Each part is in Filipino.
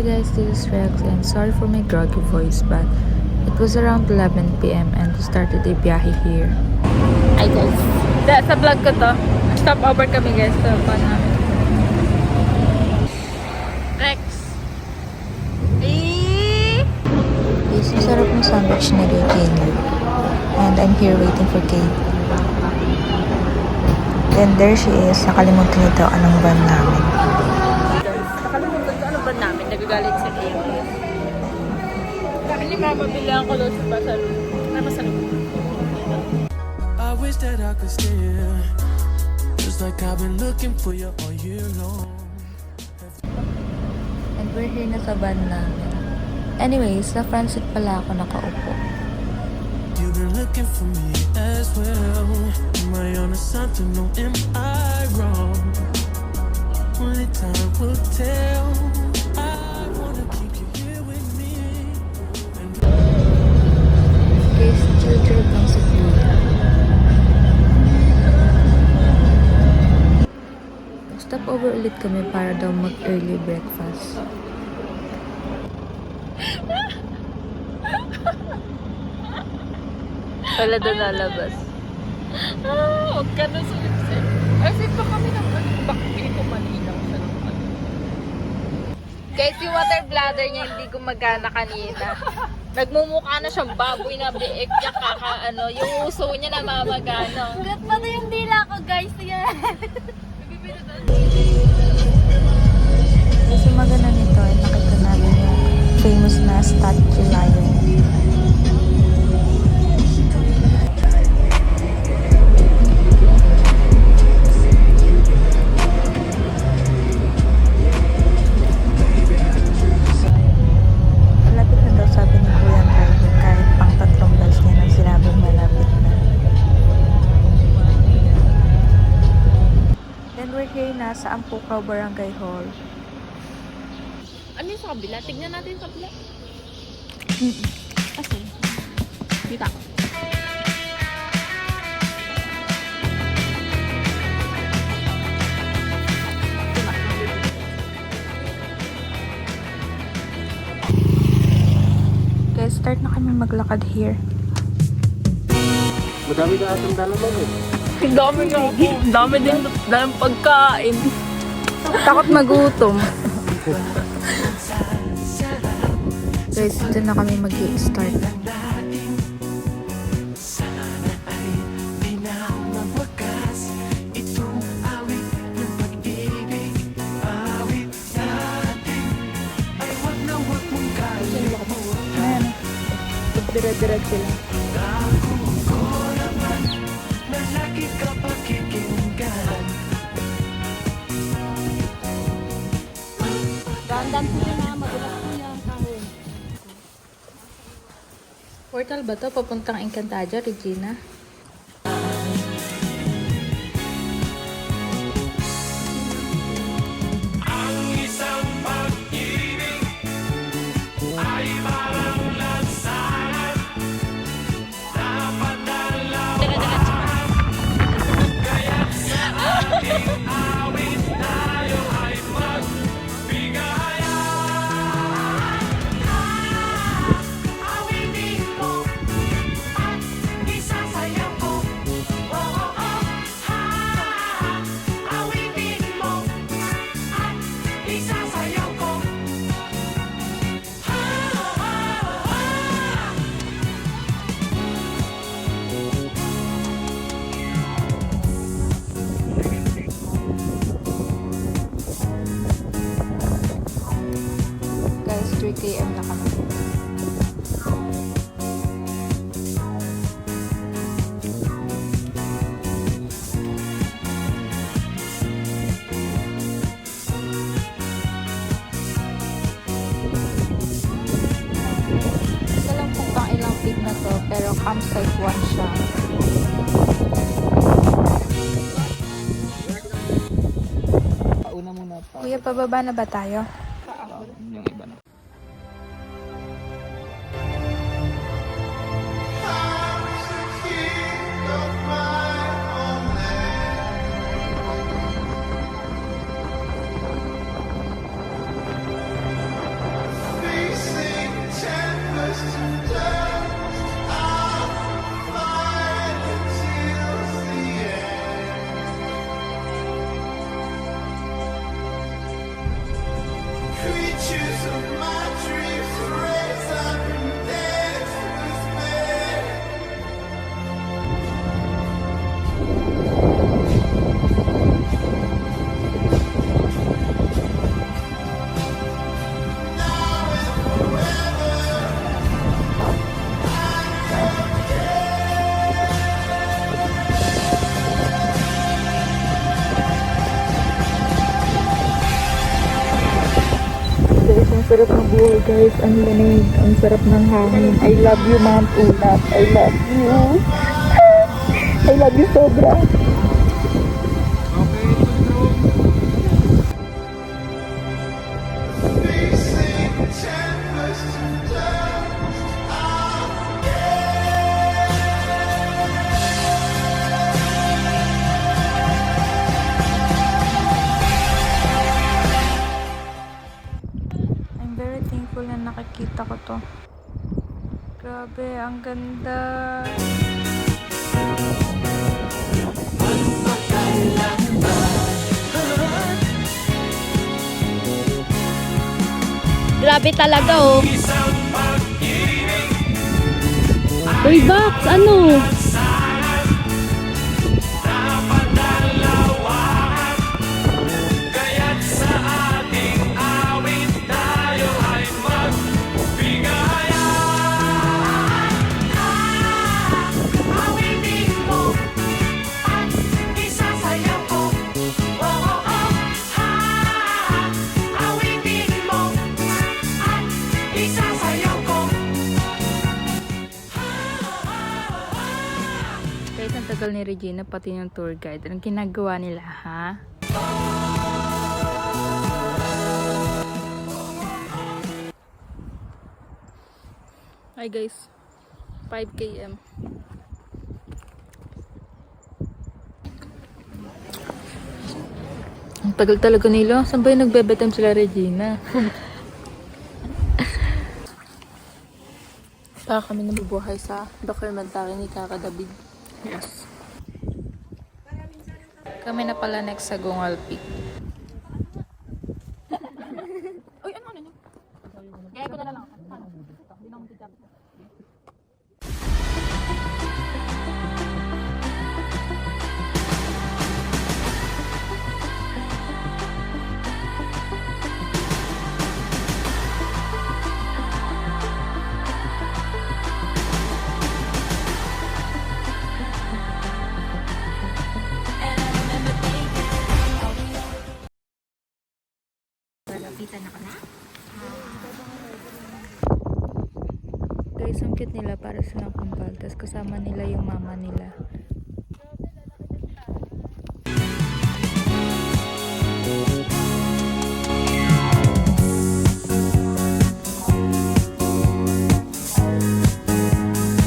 Hi guys, this is Rex and sorry for my groggy voice but it was around 11 p.m. and we started a biyahe here. Hi guys. Sa vlog ko to. Stop over kami guys. So, namin. Rex. Guys, ang sarap ng sandwich ni Regina. And I'm here waiting for Kate. Then there she is. Nakalimutan nito anong van namin. Nakalimutan ko ano ba namin? Nagagalit sa Kate. Sabi ni Mama, bilang ko doon sa pasalun. I wish that I could stay here, just like I've been looking for you all year long. And we're here na sa van namin. Anyways, sa front seat pala ako nakaupo. You've been looking for me as well. Am I on to something? No, am I wrong? Only time will tell. I wanna keep you here with me. Guys, chill-chill lang sa kuya. Stop over ulit kami para daw mag-early breakfast. Wala doon lalabas. Huwag ka na sulit-sit. Kasi pa kami ng bakit ko malinaw sa naman. Guys, yung water bladder niya hindi gumagana kanina. Nagmumukha na siyang baboy na biik niya yung uso niya na mamagana. Gat pa na yung dila ko, guys. Yan. Kasi maganda nito ay nakita namin yung famous na statue lion. Malapit na daw sabi ni Kuya ang driver kahit pang 3 beses niya nang sinabing malapit na. Then we're here na sa Ampukaw Barangay Hall. Ano yung sa kabila? Tignan natin sa kabila. Kasi, kita ko. Guys, start na kami maglakad here. Madami ka atong dalaman eh. Ang dami nga ako. Ang dami din dalang pagkain. Takot magutom. Guys, dito na kami mag-i-start. Ayan. Dire-direct sila. Random po na magulat po yung kahon. Portal ba to? Papuntang Encantadia, Regina? Guys, 3 km na kami. Ito lang kung pang ilang feet na to, pero campsite 1 siya. Una muna pa. Kuya, pababa na ba tayo? Yung iba na. sarap ng buhay guys. Ang lamig. Ang sarap ng hangin. I love you, Mount Ulap. I love you. I love you sobra. I'm very thankful na nakikita ko to. Grabe, ang ganda. Grabe talaga oh. Uy, Box, ano? Kahit ang tagal ni Regina, pati yung tour guide. Anong ginagawa nila, ha? Hi guys, 5 km. Ang tagal talaga nila. Saan ba yung nagbebetem sila, Regina? Para kami nabubuhay sa documentary ni Kaka David. Yes. Kami na pala next sa Gungal Peak. Uy, ano niya? Gaya ko na lang. Guys, ang cute nila para silang kumpal. Tapos kasama nila yung mama nila.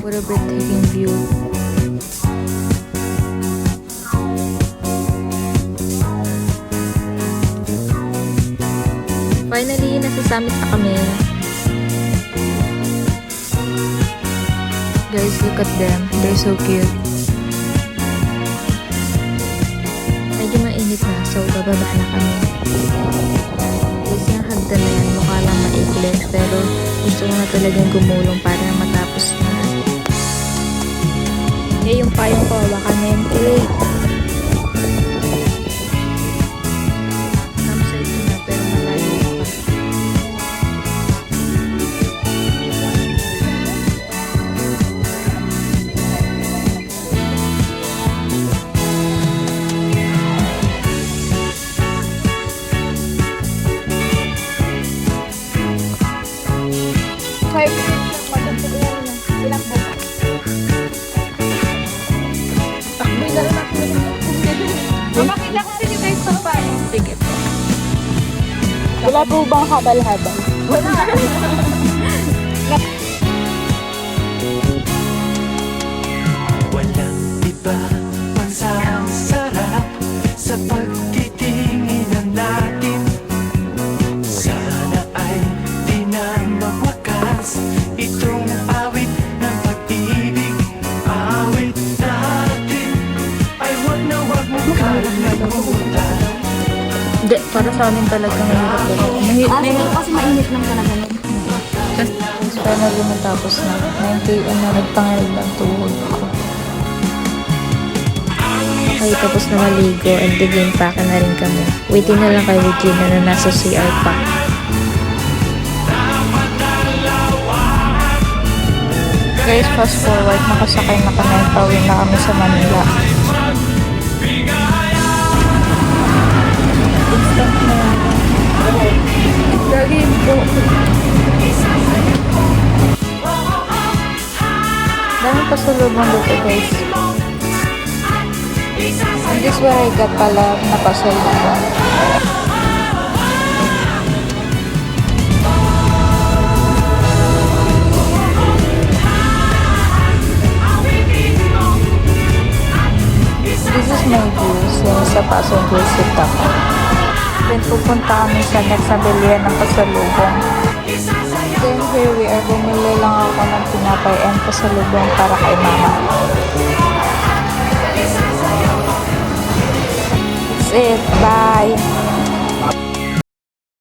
What a breathtaking view. Finally, nasa summit na kami. Guys, look at them. They're so cute. Medyo mainit na, so bababa na kami. Guys, yung hagdan na yan, mukha lang maikli. Pero gusto ko na talagang gumulong para matapos na. Eh, yung payong ko, baka mentally. Campsite na, pero malayo pa. Makita ko sa inyo guys sa paano. Sige po. Wala po bang habal-habal? Wala. Walang iba pang sarap sa pagtitinginan natin. Sana ay di na mawakas itong awit ng pag-ibig. Awit natin ay wag na wag mo kalimutan. Hindi, para sa amin talaga mahirap yun. Kasi mainit lang talaga nun. Finally matapos na. 9 km na nagpangalag ng tuhod ko. Okay, tapos na maligo and begin pack na rin kami. Waiting na lang kay Regina na nasa CR pa. Guys, fast forward, nakasakay na kami. Pauwi na kami sa Manila. Instant na. Lagi po. pasalubong dito guys. And this where I got pala na pasalubong. This is my view since sa passenger seat ako. Then pupunta kami sa next na bilihan ng pasalubong. Then here we are, bumili lang ako ng tinapay and pasalubong para kay mama. That's it. Bye!